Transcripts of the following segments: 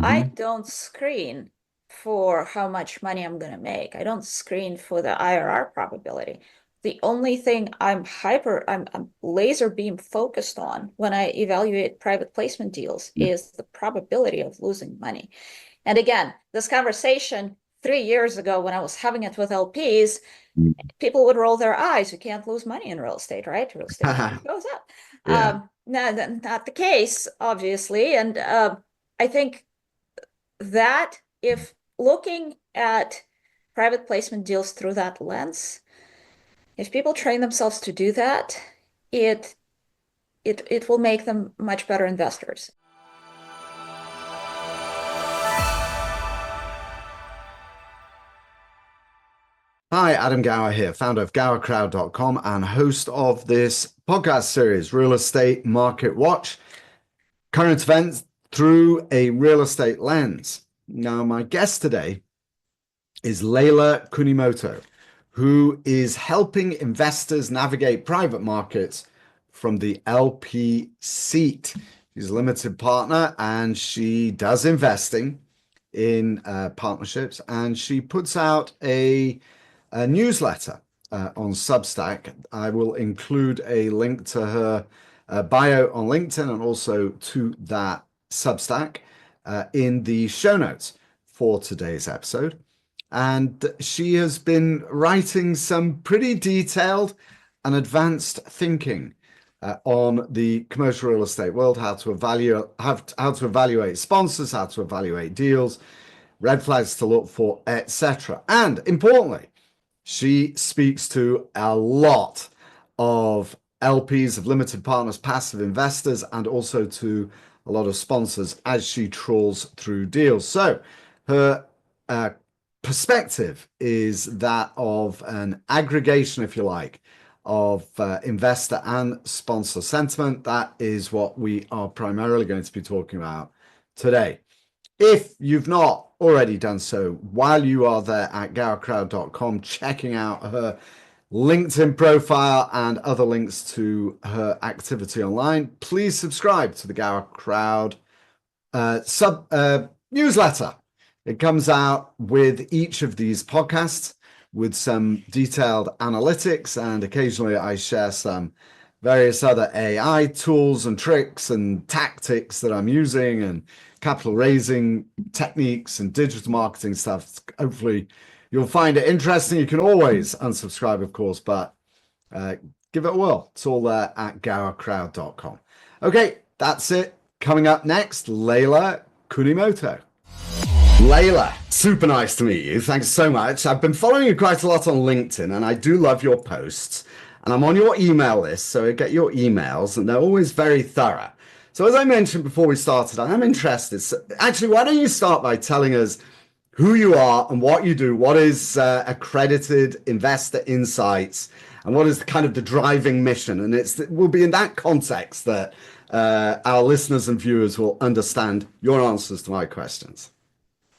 I Hmm. don't screen for how much money I'm going to make. I don't screen for the IRR probability. The only thing I'm laser beam focused on when I evaluate private placement deals is the probability of losing money. And again, this conversation 3 years ago when I was having it with LPs, people would roll their eyes. You can't lose money in real estate, right? Real estate market goes up. Yeah. No, not the case, obviously. And I think that if looking at private placement deals through that lens, if people train themselves to do that, it it will make them much better investors. Hi, Adam Gower here, founder of gowercrowd.com and host of this podcast series, Real Estate Market Watch, current events through a real estate lens. Now, my guest today is Leyla Kunimoto, who is helping investors navigate private markets from the LP seat. She's a limited partner and she does investing in partnerships, and she puts out a newsletter on Substack. I will include a link to her bio on LinkedIn and also to that Substack in the show notes for today's episode. And she has been writing some pretty detailed and advanced thinking on the commercial real estate world, how to evaluate sponsors, how to evaluate deals, red flags to look for, etc. And importantly, she speaks to a lot of LPs, of limited partners, passive investors, and also to a lot of sponsors as she trawls through deals. So her uh, perspective is that of an aggregation, if you like, of investor and sponsor sentiment. That is what we are primarily going to be talking about today. If you've not already done so, while you are there at gowercrowd.com, checking out her LinkedIn profile and other links to her activity online, please subscribe to the Gower Crowd newsletter. It comes out with each of these podcasts with some detailed analytics, and occasionally I share some various other AI tools and tricks and tactics that I'm using, and capital raising techniques and digital marketing stuff. Hopefully, you'll find it interesting. You can always unsubscribe, of course, but give it a whirl. It's all there at gowercrowd.com. Okay, that's it. Coming up next, Leyla Kunimoto. Leyla, super nice to meet you. Thanks so much. I've been following you quite a lot on LinkedIn, and I do love your posts. And I'm on your email list, so I get your emails, and they're always very thorough. So, as I mentioned before we started, I am interested. So, actually, why don't you start by telling us who you are and what you do? What is Accredited Investor Insights, and what is the kind of the driving mission? And it will be in that context that our listeners and viewers will understand your answers to my questions.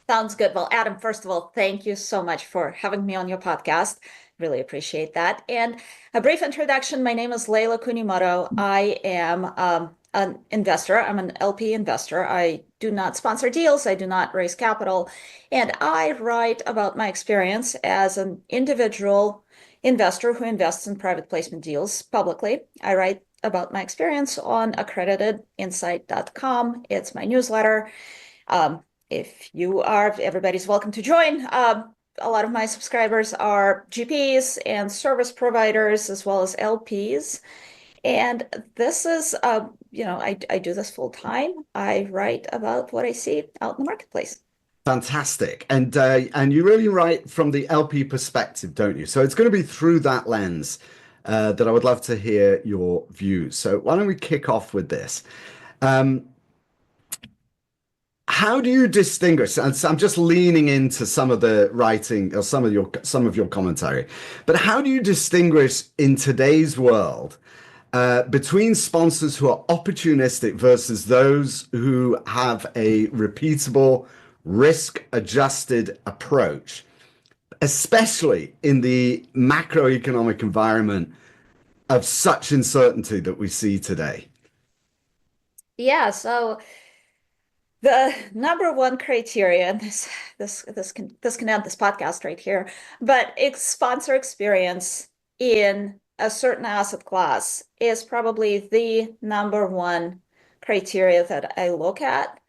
Sounds good. Well, Adam, first of all, thank you so much for having me on your podcast. Really appreciate that. And a brief introduction. My name is Leyla Kunimoto. I am an investor. I'm an LP investor. I do not sponsor deals. I do not raise capital. And I write about my experience as an individual investor who invests in private placement deals publicly. I write about my experience on accreditedinsight.com. It's my newsletter. If you are, everybody's welcome to join. A lot of my subscribers are GPs and service providers as well as LPs. And this is, I do this full time. I write about what I see out in the marketplace. Fantastic. And you really write from the LP perspective, don't you? So it's going to be through that lens that I would love to hear your views. So why don't we kick off with this? Um, how do you distinguish? And so I'm just leaning into some of the writing or some of your commentary, but how do you distinguish in today's world between sponsors who are opportunistic versus those who have a repeatable, risk-adjusted approach, especially in the macroeconomic environment of such uncertainty that we see today? Yeah, so The number one criteria, and this can end this podcast right here, but sponsor experience in a certain asset class is probably the number one criteria that I look at.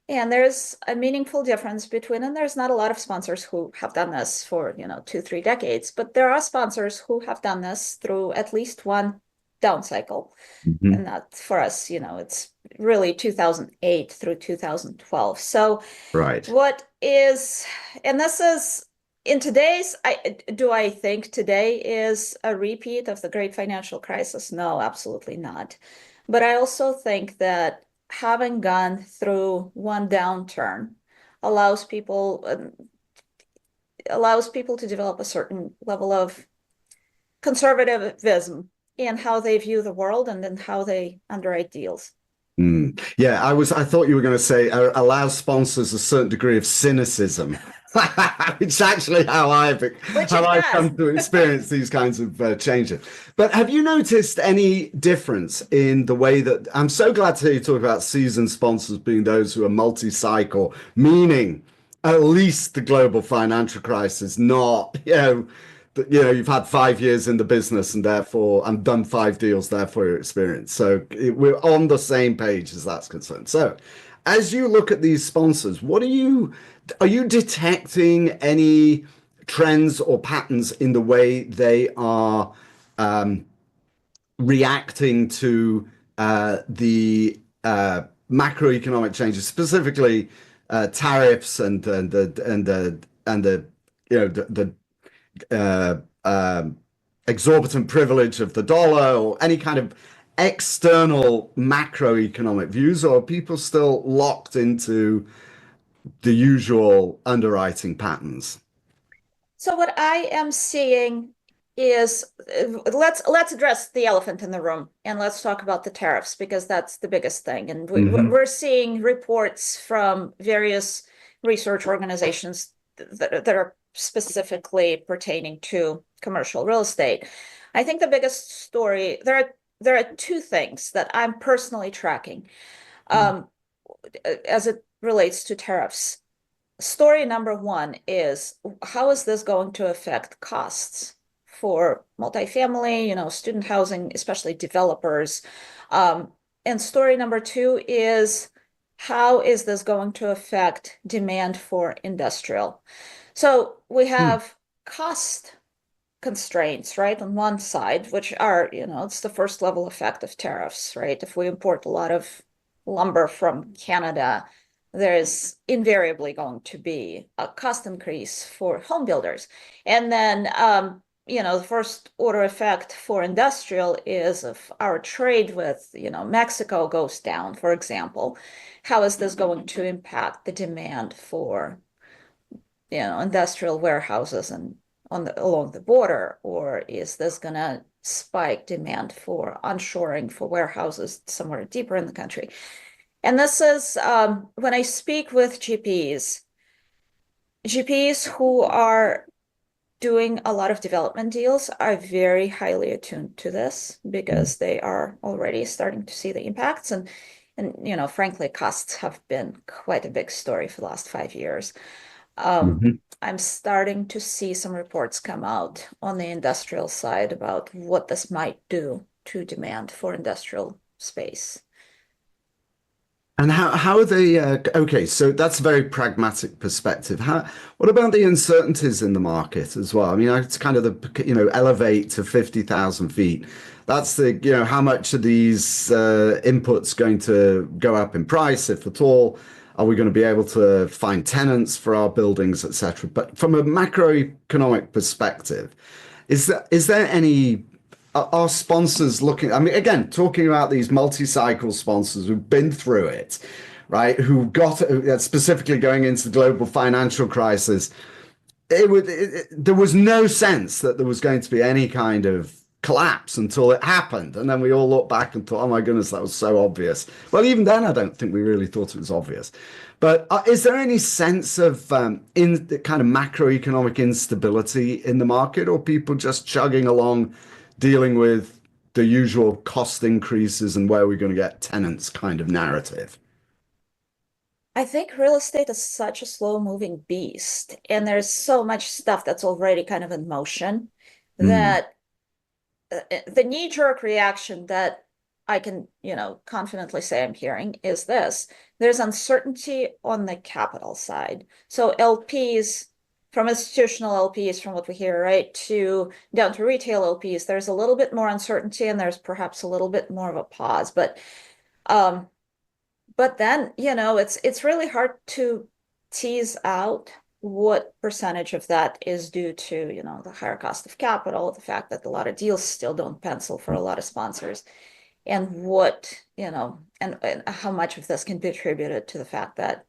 And there's a meaningful difference between, and there's not a lot of sponsors who have done this for, 2, 3 decades, but there are sponsors who have done this through at least one down cycle. Mhm. And that for us, it's really 2008 through 2012. So Right. what is, and this is in today's, do I think today is a repeat of the great financial crisis? No, absolutely not. But I also think that having gone through one downturn allows people to develop a certain level of conservatism in how they view the world and then how they underwrite deals. Mm. Yeah, I thought you were going to say allow sponsors a certain degree of cynicism, which is actually Which how it I've does. come to experience these kinds of changes. But have you noticed any difference in the way that I'm so glad to hear you talk about seasoned sponsors being those who are multi-cycle, meaning at least the global financial crisis, not, you've had 5 years in the business and therefore and done 5 deals, therefore your experience. So we're on the same page as that's concerned. So as you look at these sponsors, are you detecting any trends or patterns in the way they are reacting to the macroeconomic changes, specifically tariffs and the the uh, um, exorbitant privilege of the dollar or any kind of external macroeconomic views, or are people still locked into the usual underwriting patterns? So what I am seeing is let's address the elephant in the room and let's talk about the tariffs because that's the biggest thing. And Hmm. we're seeing reports from various research organizations that are specifically pertaining to commercial real estate. I think the biggest story there are two things that I'm personally tracking um, as it relates to tariffs. Story number one is how is this going to affect costs for multifamily, student housing, especially developers? And story number two is how is this going to affect demand for industrial? So we have cost constraints, right, on one side, which are, it's the first level effect of tariffs, right? If we import a lot of lumber from Canada, there's invariably going to be a cost increase for home builders. And then, the first order effect for industrial is if our trade with, Mexico goes down, for example, how is this going to impact the demand for industrial warehouses and along the border, or is this going to spike demand for onshoring for warehouses somewhere deeper in the country? And this is when I speak with GPs who are doing a lot of development deals are very highly attuned to this because they are already starting to see the impacts and frankly costs have been quite a big story for the last 5 years. um, Hmm. I'm starting to see some reports come out on the industrial side about what this might do to demand for industrial space. And how are they? Okay, so that's a very pragmatic perspective. What about the uncertainties in the market as well? I mean, it's kind of the elevate to 50,000 feet. That's how much are these inputs going to go up in price, if at all? Are we going to be able to find tenants for our buildings, etc.? But from a macroeconomic perspective, is there any are sponsors looking? I mean, again, talking about these multi-cycle sponsors who've been through it, right? Who got specifically going into the global financial crisis. There was no sense that there was going to be any kind of collapse until it happened, and then we all looked back and thought, "Oh my goodness, that was so obvious." Well, even then, I don't think we really thought it was obvious. But is there any sense of in the kind of macroeconomic instability in the market, or people just chugging along, dealing with the usual cost increases and where we're going to get tenants kind of narrative? I think real estate is such a slow-moving beast, and there's so much stuff that's already kind of in motion Mm, that the knee-jerk reaction that I can, confidently say I'm hearing is this. There's uncertainty on the capital side. So LPs, from institutional LPs, from what we hear, right, to down to retail LPs, there's a little bit more uncertainty and there's perhaps a little bit more of a pause. Um, but then, it's really hard to tease out what percentage of that is due to, the higher cost of capital, the fact that a lot of deals still don't pencil for a lot of sponsors, and and how much of this can be attributed to the fact that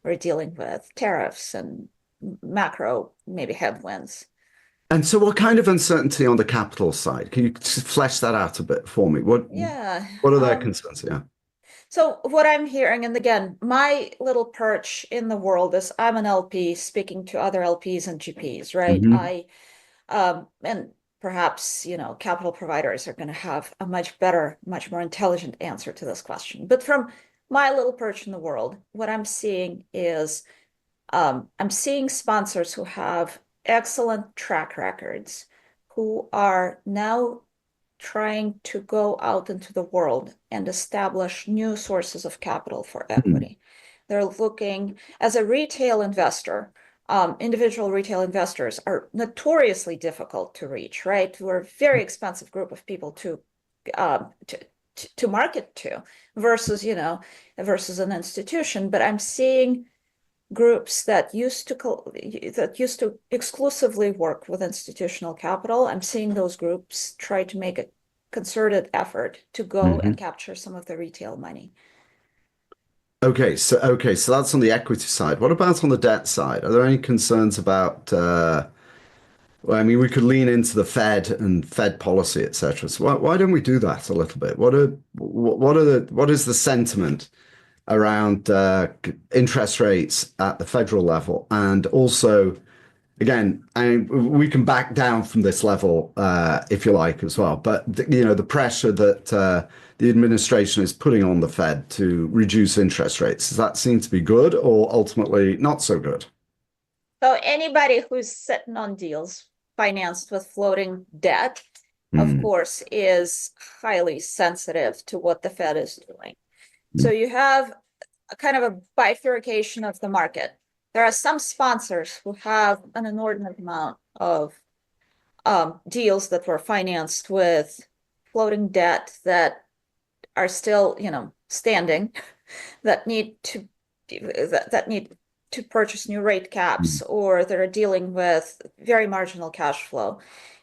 we're dealing with tariffs and macro maybe headwinds. and so what kind of uncertainty on the capital side? Can you just flesh that out a bit for me? Yeah. What are their concerns? Yeah. So what I'm hearing, and again, my little perch in the world is I'm an LP speaking to other LPs and GPs, right? Hmm. And perhaps, capital providers are going to have a much better, much more intelligent answer to this question. But from my little perch in the world, what I'm seeing is I'm seeing sponsors who have excellent track records, who are now trying to go out into the world and establish new sources of capital for equity. They're looking as a retail investor. Individual retail investors are notoriously difficult to reach, right? We're a very expensive group of people um, to to market to versus an institution. But I'm seeing groups that used to exclusively work with institutional capital. I'm seeing those groups try to make a concerted effort to go and Hmm. capture some of the retail money. Okay, so that's on the equity side. What about on the debt side? Are there any concerns about well, I mean, we could lean into the Fed and Fed policy, etc. So why don't we do that a little bit? What is the sentiment around interest rates at the federal level, and also, again, we can back down from this level if you like as well. But the pressure that the administration is putting on the Fed to reduce interest rates, does that seem to be good or ultimately not so good? So anybody who's sitting on deals financed with floating debt, of Mm, course, is highly sensitive to what the Fed is doing. So you have a kind of a bifurcation of the market. There are some sponsors who have an inordinate amount of deals that were financed with floating debt that are still, standing, that need to that need to purchase new rate caps, mm, or that are dealing with very marginal cash flow.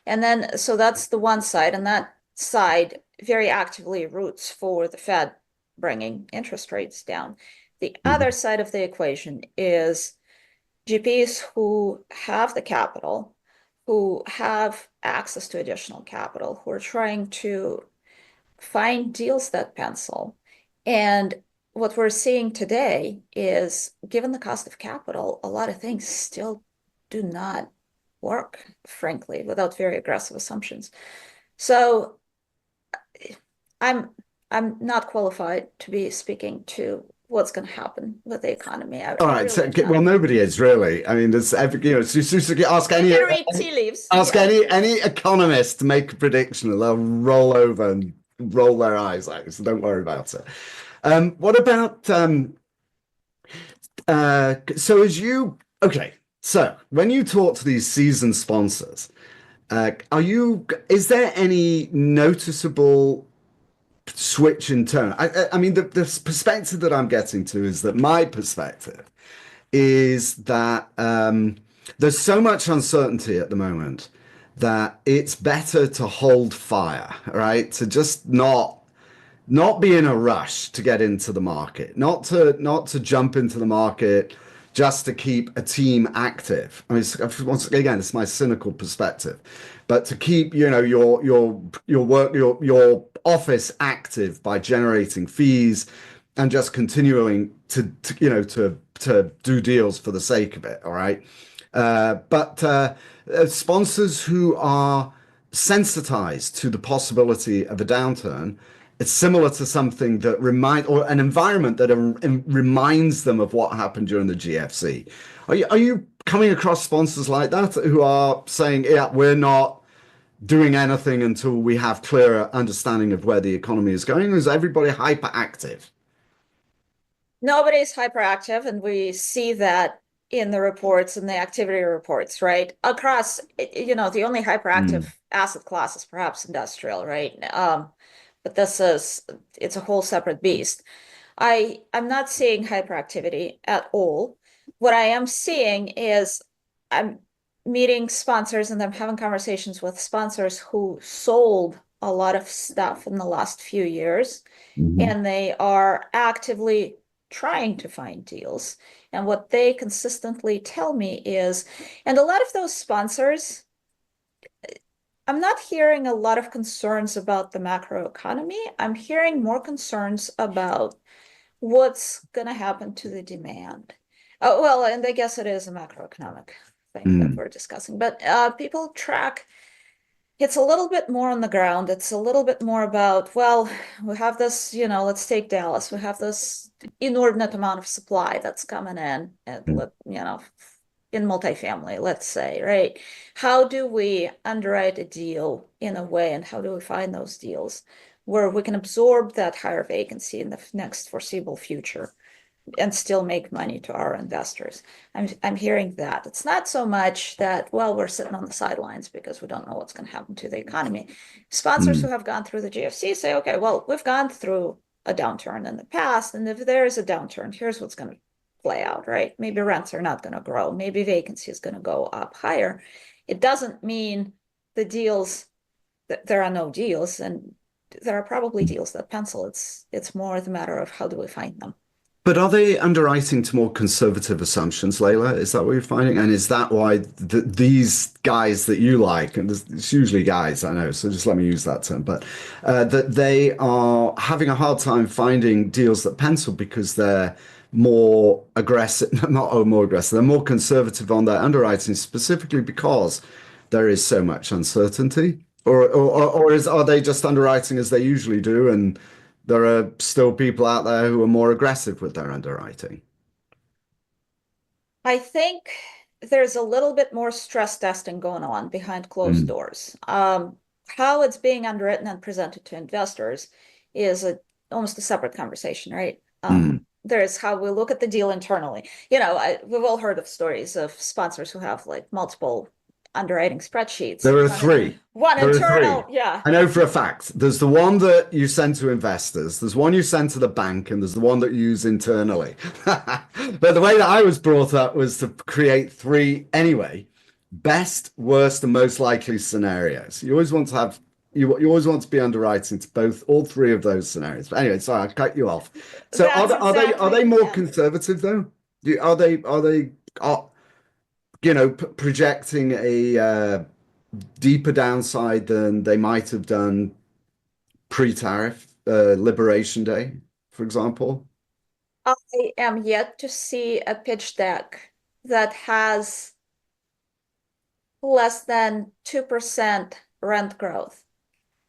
And then, so that's the one side, and that side very actively roots for the Fed bringing interest rates down. The other mm, side of the equation is GPs who have the capital, who have access to additional capital, who are trying to find deals that pencil. And what we're seeing today is, given the cost of capital, a lot of things still do not work, frankly, without very aggressive assumptions. So I'm I'm not qualified to be speaking to what's going to happen with the economy. All I right. really So, am not. well, nobody is really. I mean, ask We any can read tea leaves. ask Yeah. any economist to make a prediction, and they'll roll over and roll their eyes out. So don't worry about it. What about so as you okay? So when you talk to these seasoned sponsors, is there any noticeable switch in tone? I mean, the perspective that I'm getting to is that my perspective is that there's so much uncertainty at the moment that it's better to hold fire, right? To just not be in a rush to get into the market, not to jump into the market just to keep a team active. I mean, once again, it's my cynical perspective, but to keep your work your office active by generating fees and just continuing to do deals for the sake of it. All right, but sponsors who are sensitized to the possibility of a downturn it's similar to something that or an environment that reminds them of what happened during the GFC. Are you coming across sponsors like that who are saying, yeah, we're not doing anything until we have clearer understanding of where the economy is going? Or is everybody hyperactive? Nobody's hyperactive, and we see that in the reports and the activity reports, right? Across, the only hyperactive Mm, asset class is perhaps industrial, right? But it's a whole separate beast. I'm not seeing hyperactivity at all. What I am seeing is I'm meeting sponsors and I'm having conversations with sponsors who sold a lot of stuff in the last few years, mhm, and they are actively trying to find deals. And what they consistently tell me is, and a lot of those sponsors, I'm not hearing a lot of concerns about the macro economy. I'm hearing more concerns about what's going to happen to the demand. Oh, well, and I guess it is a macroeconomic thing that mm, we're discussing, but people track. It's a little bit more on the ground. It's a little bit more about, well, we have this, let's take Dallas. We have this inordinate amount of supply that's coming in, and mm, in multifamily, let's say, right? How do we underwrite a deal in a way, and how do we find those deals where we can absorb that higher vacancy in the next foreseeable future and still make money to our investors? I'm hearing that. It's not so much that, well, we're sitting on the sidelines because we don't know what's going to happen to the economy. Sponsors who mm, have gone through the GFC say, okay, well, we've gone through a downturn in the past, and if there is a downturn, here's what's going to play out, right? Maybe rents are not going to grow. Maybe vacancy is going to go up higher. It doesn't mean the deals that there are no deals, and there are probably mm. deals that pencil. It's more the matter of how do we find them. But are they underwriting to more conservative assumptions, Layla? Is that what you're finding? And is that why these guys that you like, and it's usually guys, I know, so just let me use that term, but that they are having a hard time finding deals that pencil because they're more aggressive, not more aggressive, they're more conservative on their underwriting, specifically because there is so much uncertainty? Or are they just underwriting as they usually do, and there are still people out there who are more aggressive with their underwriting? I think there's a little bit more stress testing going on behind closed Mm, doors. How it's being underwritten and presented to investors is almost a separate conversation, right? mm. There's how we look at the deal internally. We've all heard of stories of sponsors who have like multiple underwriting spreadsheets. There are three. One There are internal, three. yeah. I know for a fact. There's the one that you send to investors, there's one you send to the bank, and there's the one that you use internally. But the way that I was brought up was to create three anyway: best, worst, and most likely scenarios. You always want to have you always want to be underwriting to all three of those scenarios. But anyway, sorry, I cut you off. So That's are they exactly, more yeah. conservative though? Are projecting a deeper downside than they might have done pre-tariff Liberation Day, for example? I am yet to see a pitch deck that has less than 2% rent growth.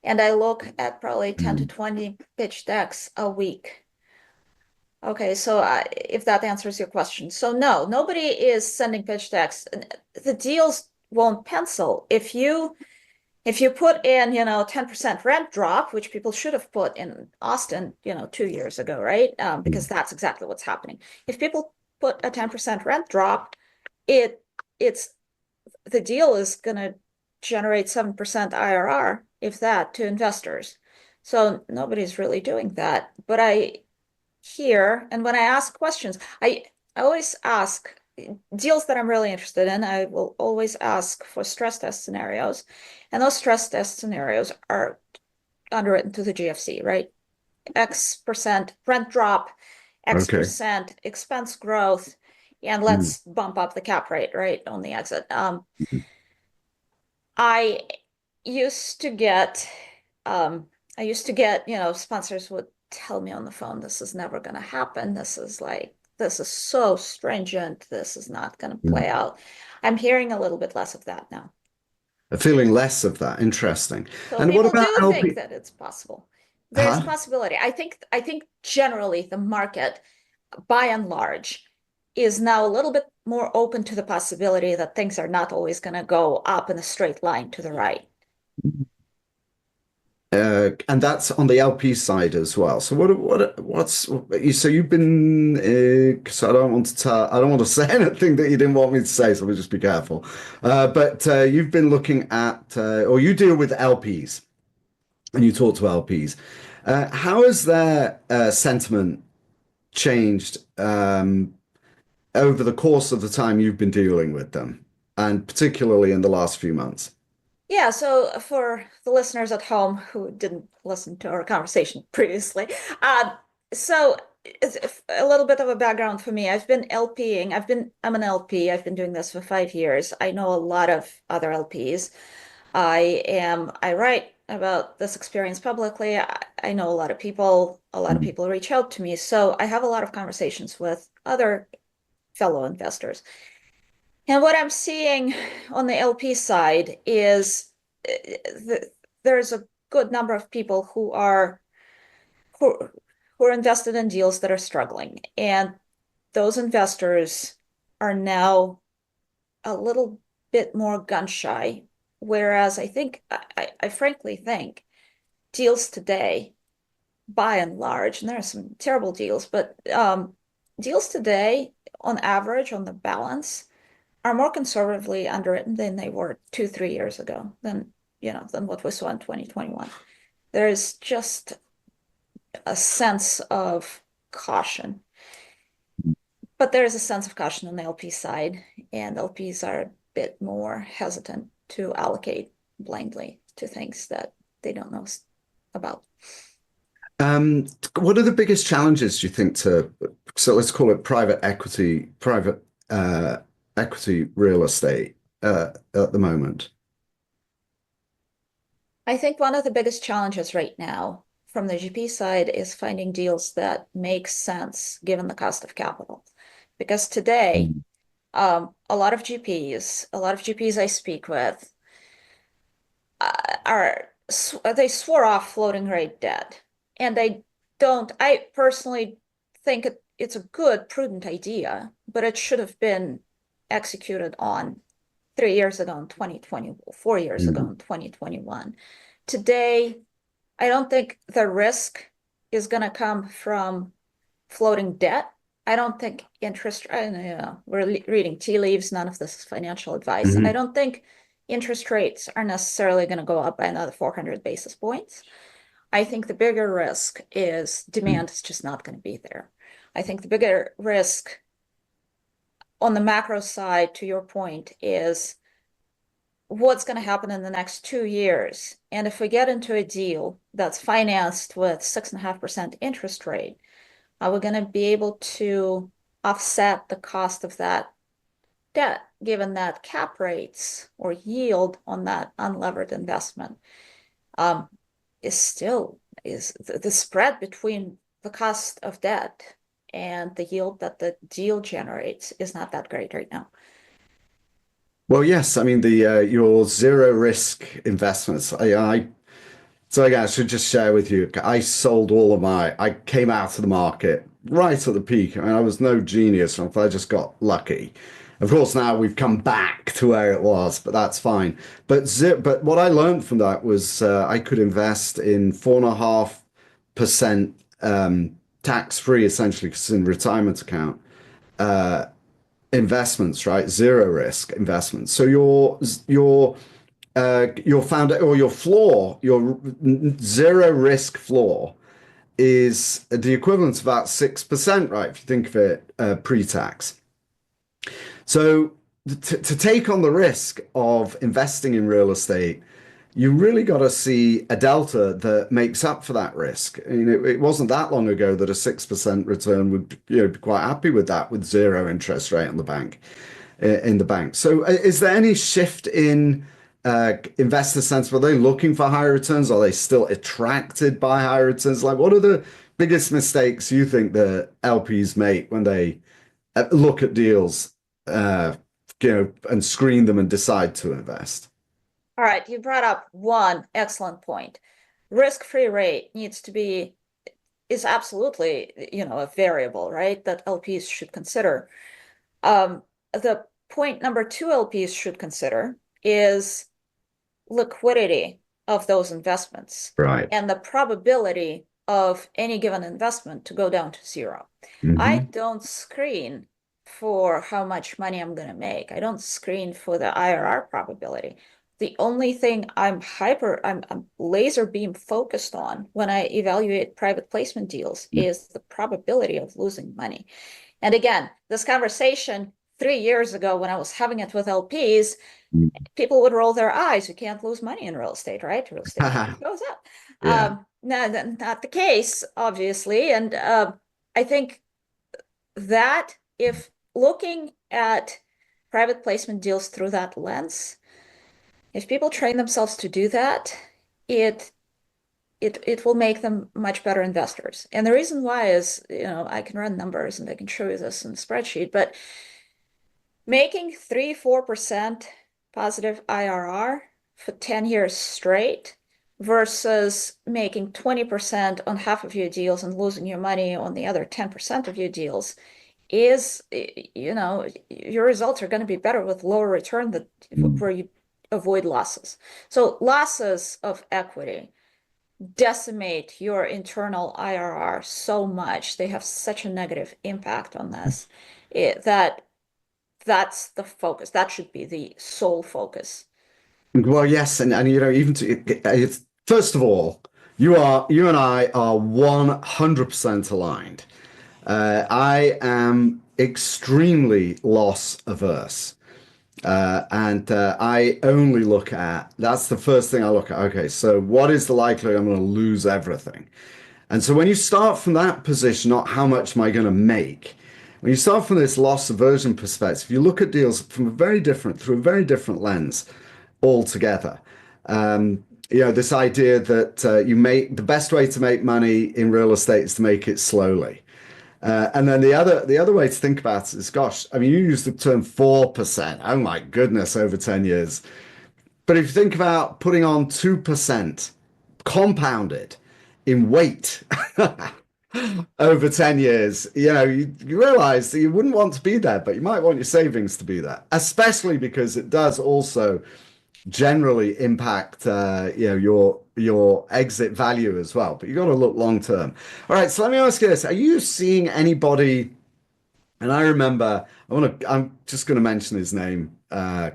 And I look at probably 10 to Mm. 20 pitch decks a week. Okay, so if that answers your question. So no, nobody is sending pitch decks. The deals won't pencil. If you put in, 10% rent drop, which people should have put in Austin, 2 years ago, right? Because that's exactly what's happening. If people put a 10% rent drop, it it's the deal is going to generate 7% IRR, if that, to investors. So nobody's really doing that. But I hear, and when I ask questions, I always ask deals that I'm really interested in, I will always ask for stress test scenarios. And those stress test scenarios are underwritten to the GFC, right? X percent rent drop, X Okay. percent expense growth, and Mm. let's bump up the cap rate, right, on the exit. I used to get, sponsors would tell me on the phone, this is never going to happen. This is so stringent. This is not going to Mm. play out. I'm hearing a little bit less of that now. A feeling less of that. Interesting. So And what people about do think LP? that it's possible. There's a possibility. I think generally the market, by and large, is now a little bit more open to the possibility that things are not always going to go up in a straight line to the right. And that's on the LP side as well. So so you've been, so I don't want to say anything that you didn't want me to say, so we'll just be careful. But you've been looking at, or you deal with LPs and you talk to LPs. How has their sentiment changed over the course of the time you've been dealing with them, and particularly in the last few months? Yeah, so for the listeners at home who didn't listen to our conversation previously, so it's a little bit of a background for me. I've been LPing. I'm an LP. I've been doing this for 5 years. I know a lot of other LPs. I write about this experience publicly. I know a lot of people. A lot of people reach out to me. So I have a lot of conversations with other fellow investors. And what I'm seeing on the LP side is there's a good number of people who, who are invested in deals that are struggling. And those investors are now a little bit more gun shy. Whereas I frankly think deals today, by and large, and there are some terrible deals, but deals today, on average, on the balance, are more conservatively underwritten than they were 2, 3 years ago, than what we saw in 2021. There's just a sense of caution. But there is a sense of caution on the LP side, and LPs are a bit more hesitant to allocate blindly to things that they don't know about. What are the biggest challenges do you think so let's call it private equity real estate at the moment? I think one of the biggest challenges right now from the GP side is finding deals that make sense given the cost of capital. Because today, a lot of GPs I speak with they swore off floating rate debt, and they don't. I personally think it's a good, prudent idea, but it should have been executed on 3 years ago in 2020, 4 years ago in 2021. Today, I don't think the risk is going to come from floating debt. I don't think we're reading tea leaves. None of this is financial advice. I don't think interest rates are necessarily going to go up by another 400 basis points. I think the bigger risk is demand is just not going to be there. I think the bigger risk on the macro side, to your point, is what's going to happen in the next 2 years. And if we get into a deal that's financed with 6.5% interest rate, are we going to be able to offset the cost of that debt, given that cap rates or yield on that unlevered investment is the spread between the cost of debt and the yield that the deal generates is not that great right now. Well, yes, I mean the your zero risk investments. So again, I should just share with you. I came out of the market right at the peak. I mean, I was no genius. I just got lucky. Of course, now we've come back to where it was, but that's fine. But what I learned from that was I could invest in 4.5% tax free, essentially, because it's in retirement account investments, right? Zero risk investments. So your founder or your floor, your zero risk floor is the equivalent of about 6%, right? If you think of it pre-tax. So to take on the risk of investing in real estate, you really got to see a delta that makes up for that risk. It wasn't that long ago that a 6% return would be quite happy with that, with zero interest rate on the bank in the bank. So is there any shift in investor sense? Were they looking for higher returns? Are they still attracted by higher returns? Like, what are the biggest mistakes you think the LPs make when they look at deals, and screen them and decide to invest? All right, you brought up one excellent point. risk-free rate is absolutely, a variable, right, that LPs should consider. The point number two LPs should consider is liquidity of those investments Right. and the probability of any given investment to go down to zero. I Hmm. don't screen for how much money I'm going to make. I don't screen for the IRR probability. The only thing I'm laser beam focused on when I evaluate private placement deals is the probability of losing money. And again, this conversation 3 years ago when I was having it with LPs, people would roll their eyes. You can't lose money in real estate, right? Real estate market goes up. Yeah. No, not the case, obviously. And I think that if looking at private placement deals through that lens, if people train themselves to do that, it it will make them much better investors. And the reason why is, I can run numbers and I can show you this in the spreadsheet, but making 3-4% positive IRR for 10 years straight versus making 20% on half of your deals and losing your money on the other 10% of your deals is, your results are going to be better with lower return where you avoid losses. So losses of equity decimate your internal IRR so much. They have such a negative impact on this that that's the focus. That should be the sole focus. Well, yes, and even it's first of all, you and I are 100% aligned. I am extremely loss averse. And I only look at that's the first thing I look at. Okay, so what is the likelihood I'm going to lose everything? And so when you start from that position, not how much am I going to make, when you start from this loss aversion perspective, you look at deals from through a very different lens altogether. This idea that you make the best way to make money in real estate is to make it slowly. And then the other way to think about it is, gosh, I mean, you use the term 4%. Oh my goodness, over 10 years. But if you think about putting on 2% compounded in weight over 10 years, you realize that you wouldn't want to be there, but you might want your savings to be there, especially because it does also generally impact your exit value as well. But you got to look long term. All right, so let me ask you this: are you seeing anybody? And I remember I'm just going to mention his name. I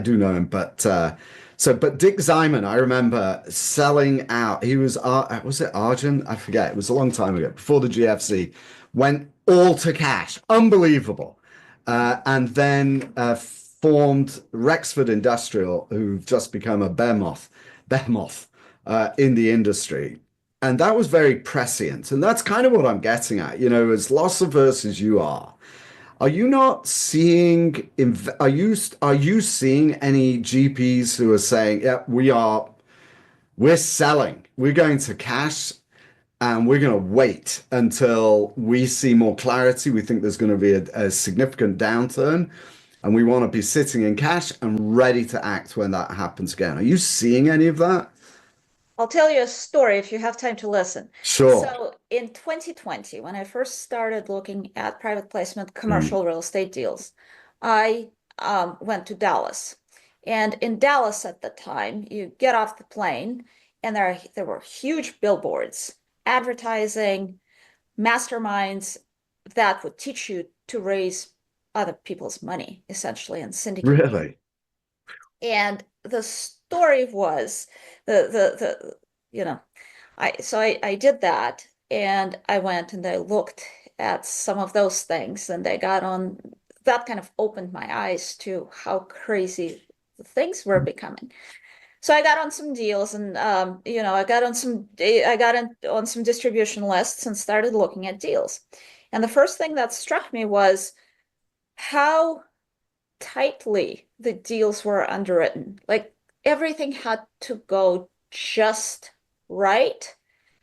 do know him, but Dick Ziman, I remember selling out. He was it Argent? I forget. It was a long time ago, before the GFC. Went all to cash, unbelievable, and then formed Rexford Industrial, who've just become a behemoth in the industry. And that was very prescient. And that's kind of what I'm getting at, as loss averse as you are you not seeing, are you seeing any GPs who are saying, yeah, we're selling, we're going to cash and we're going to wait until we see more clarity. We think there's going to be a significant downturn and we want to be sitting in cash and ready to act when that happens again. Are you seeing any of that? I'll tell you a story if you have time to listen. Sure. So in 2020, when I first started looking at private placement Mm. commercial real estate deals, I went to Dallas. And in Dallas at the time, you get off the plane and there were huge billboards advertising masterminds that would teach you to raise other people's money, essentially, and syndicate deals. Really? And the story was the I did that and I went and I looked at some of those things and I got on that kind of opened my eyes to how crazy the things were becoming. So I got on some deals and I got on some distribution lists and started looking at deals. And the first thing that struck me was how tightly the deals were underwritten. Like everything had to go just right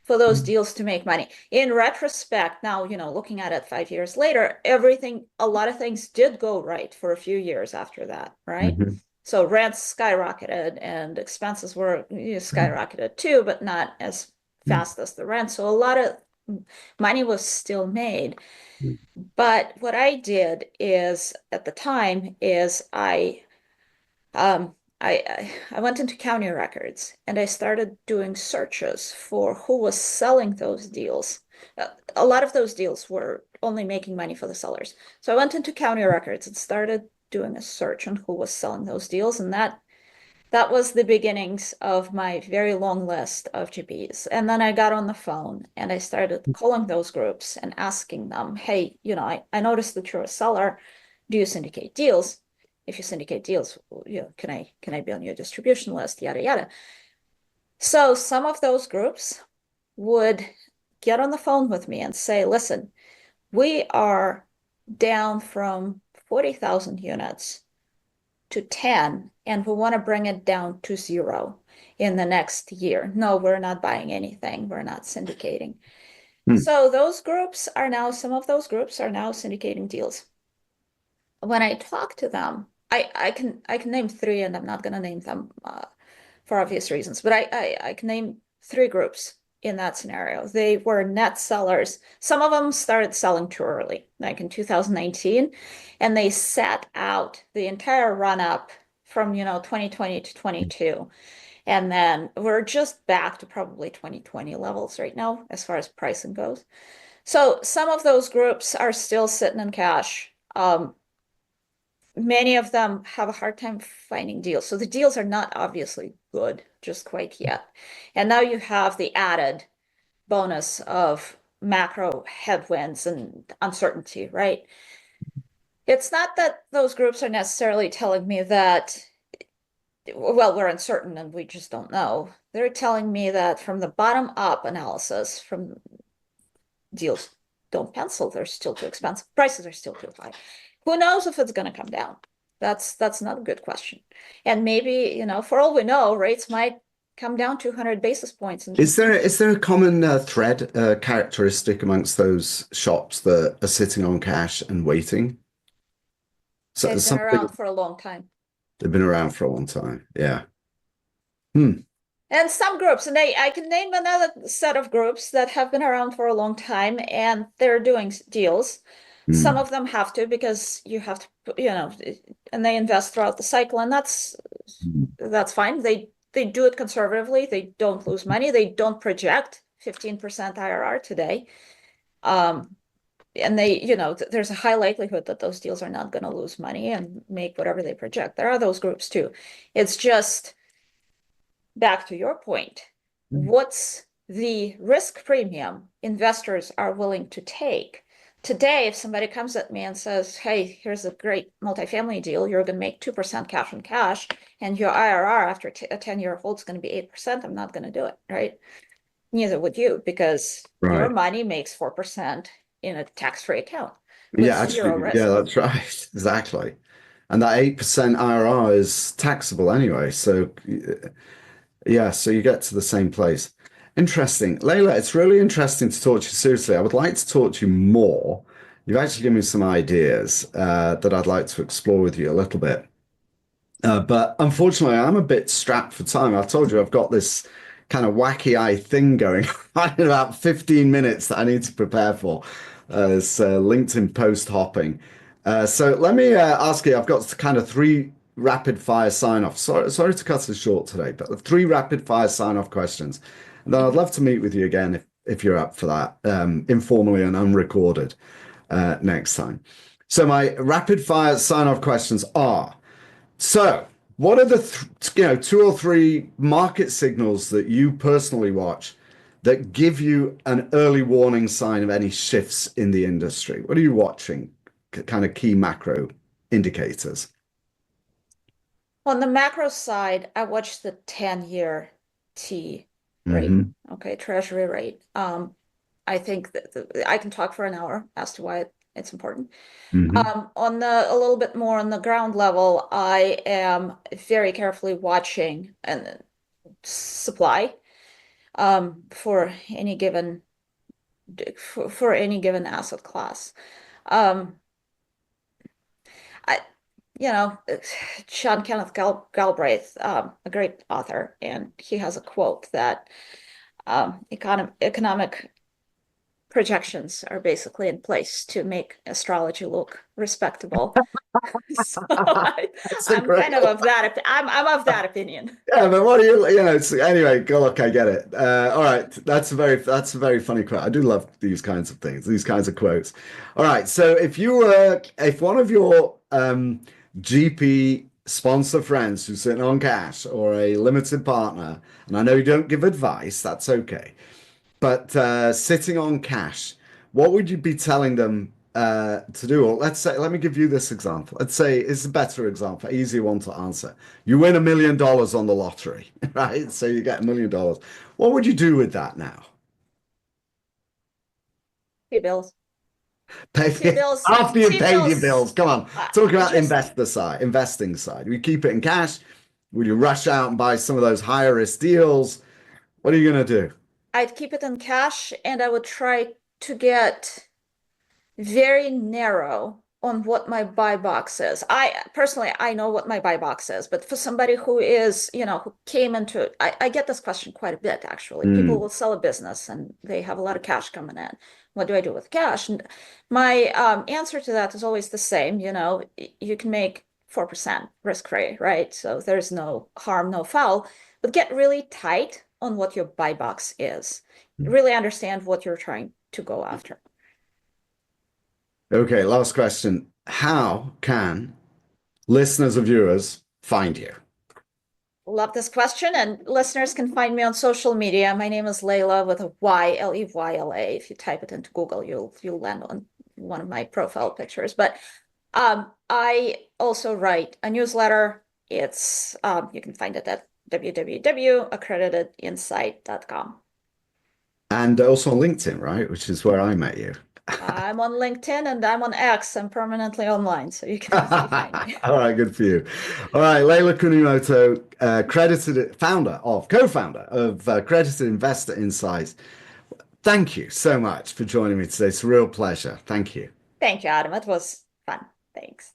for those deals to make money. In retrospect, now, looking at it 5 years later, a lot of things did go right for a few years after that, right? Mhm. So rents skyrocketed and expenses were skyrocketed too, but not as fast as the rent. So a lot of money was still made. But what I did is at the time is um, I went into county records and I started doing searches for who was selling those deals. A lot of those deals were only making money for the sellers. So I went into county records and started doing a search on who was selling those deals, and that was the beginnings of my very long list of GPs. And then I got on the phone and I started calling those groups and asking them, hey, I noticed that you're a seller. Do you syndicate deals? If you syndicate deals, can I be on your distribution list? Yada yada. So some of those groups would get on the phone with me and say, listen, we are down from 40,000 units to 10, and we want to bring it down to 0 in the next year. No, we're not buying anything. We're not syndicating. So some of those groups are now syndicating deals. When I talk to them, I can name three, and I'm not going to name them for obvious reasons, but I can name three groups in that scenario. They were net sellers. Some of them started selling too early, like in 2019, and they sat out the entire run up from 2020 to 22. And then we're just back to probably 2020 levels right now as far as pricing goes. So some of those groups are still sitting in cash. Many of them have a hard time finding deals. So the deals are not obviously good just quite yet. And now you have the added bonus of macro headwinds and uncertainty, right? It's not that those groups are necessarily telling me that, well, we're uncertain and we just don't know. They're telling me that from the bottom up analysis, from deals don't pencil, they're still too expensive, prices are still too high. Who knows if it's going to come down? That's not a good question. And maybe, for all we know, rates might come down 200 basis points. Is there a common thread characteristic amongst those shops that are sitting on cash and waiting? So They've been something around for a long time. they've been around for a long time. Yeah. Hmm. And some groups, and I can name another set of groups that have been around for a long time and they're doing deals. Some Hmm. of them have to because you have to, and they invest throughout the cycle, and that's fine. They do it conservatively. They don't lose money. They don't project 15% IRR today. And there's a high likelihood that those deals are not going to lose money and make whatever they project. There are those groups too. It's just back to your point. What's the risk premium investors are willing to take? Today, if somebody comes at me and says, hey, here's a great multifamily deal, you're going to make 2% cash on cash, and your IRR after a 10-year hold is going to be 8%, I'm not going to do it, right? Neither would you, because your Right. money makes 4% in a tax-free account with Yeah, zero actually, yeah, risk. that's right. Exactly. And that 8% IRR is taxable anyway. So yeah, so you get to the same place. Interesting. Layla, it's really interesting to talk to you seriously. I would like to talk to you more. You've actually given me some ideas that I'd like to explore with you a little bit. But unfortunately, I'm a bit strapped for time. I've told you I've got this kind of wacky eye thing going on in about 15 minutes that I need to prepare for. It's LinkedIn post hopping. So let me ask you, I've got kind of three rapid fire sign off. Sorry to cut it short today, but three rapid fire sign off questions. And then I'd love to meet with you again if you're up for that, informally and unrecorded next time. So my rapid fire sign off questions are. So, what are the two or three market signals that you personally watch that give you an early warning sign of any shifts in the industry? What are you watching? Kind of key macro indicators. On the macro side, I watch the 10-year T rate, Hmm. okay, treasury rate. I think that I can talk for an hour as to why it's important. Hmm. On a little bit more on the ground level, I am very carefully watching and supply for any given for any given asset class. Um, I John Kenneth Galbraith, a great author, and he has a quote that economic projections are basically in place to make astrology look respectable. So That's a I'm great. kind of that. I'm of that opinion. Yeah, but what are anyway, go look, I get it. All right. That's a very funny quote. I do love these kinds of things, these kinds of quotes. All right. So if one of your GP sponsor friends who's sitting on cash or a limited partner, and I know you don't give advice, that's okay. But sitting on cash, what would you be telling them to do? Or let me give you this example. Let's say it's a better example, easier one to answer. You win $1 million on the lottery, right? So you get $1 million. What would you do with that now? Pay bills. Pay Pay bills. after you've Pay paid your bills. bills. Come on, talk about Just investing side. We keep it in cash. Would you rush out and buy some of those higher risk deals? What are you gonna do? I'd keep it in cash and I would try to get very narrow on what my buy box is. I personally, I know what my buy box is, but for somebody who is, who came into it, I get this question quite a bit, actually. People Mm. will sell a business and they have a lot of cash coming in. What do I do with cash? And my answer to that is always the same. You can make 4% risk-free, right? So there's no harm, no foul, but get really tight on what your buy box is. Really understand what you're trying to go after. Okay, last question. How can listeners or viewers find you? Love this question. And listeners can find me on social media. My name is Leyla with a Y, Leyla. If you type it into Google, you'll land on one of my profile pictures. But I also write a newsletter. It's you can find it at www.accreditedinsight.com. And also on LinkedIn, right? Which is where I met you. I'm on LinkedIn and I'm on X. I'm permanently online, so you can easily find me. All right, good for you. All right, Leyla Kunimoto, co-founder of Accredited Investor Insights. Thank you so much for joining me today. It's a real pleasure. Thank you. Thank you, Adam. It was fun. Thanks.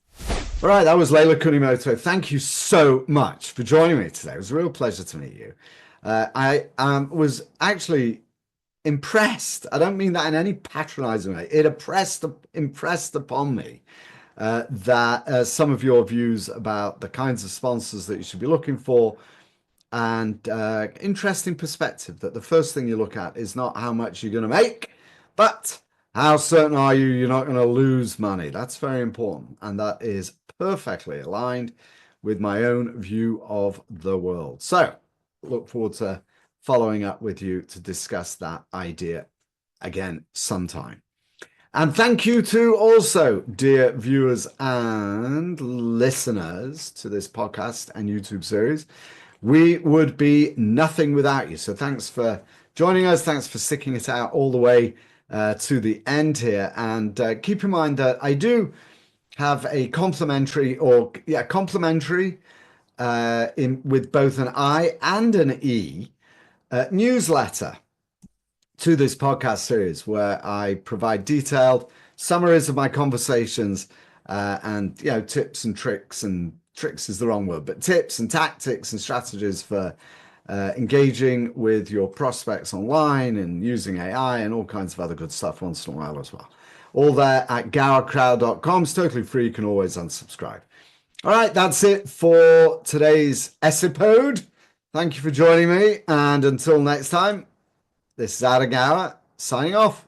All right, that was Leyla Kunimoto. Thank you so much for joining me today. It was a real pleasure to meet you. I was actually impressed. I don't mean that in any patronizing way. It impressed upon me that some of your views about the kinds of sponsors that you should be looking for, and interesting perspective that the first thing you look at is not how much you're going to make, but how certain are you're not going to lose money. That's very important, and that is perfectly aligned with my own view of the world. So look forward to following up with you to discuss that idea again sometime. And thank you to also, dear viewers and listeners to this podcast and YouTube series. We would be nothing without you. So thanks for joining us. Thanks for sticking it out all the way to the end here. And keep in mind that I do have a complimentary with both an I and an E newsletter to this podcast series where I provide detailed summaries of my conversations and tips and tricks, and tricks is the wrong word, but tips and tactics and strategies for engaging with your prospects online and using AI and all kinds of other good stuff once in a while as well. All there at gowercrowd.com. It's totally free. You can always unsubscribe. All right, that's it for today's episode. Thank you for joining me. And until next time, this is Adam Gower signing off.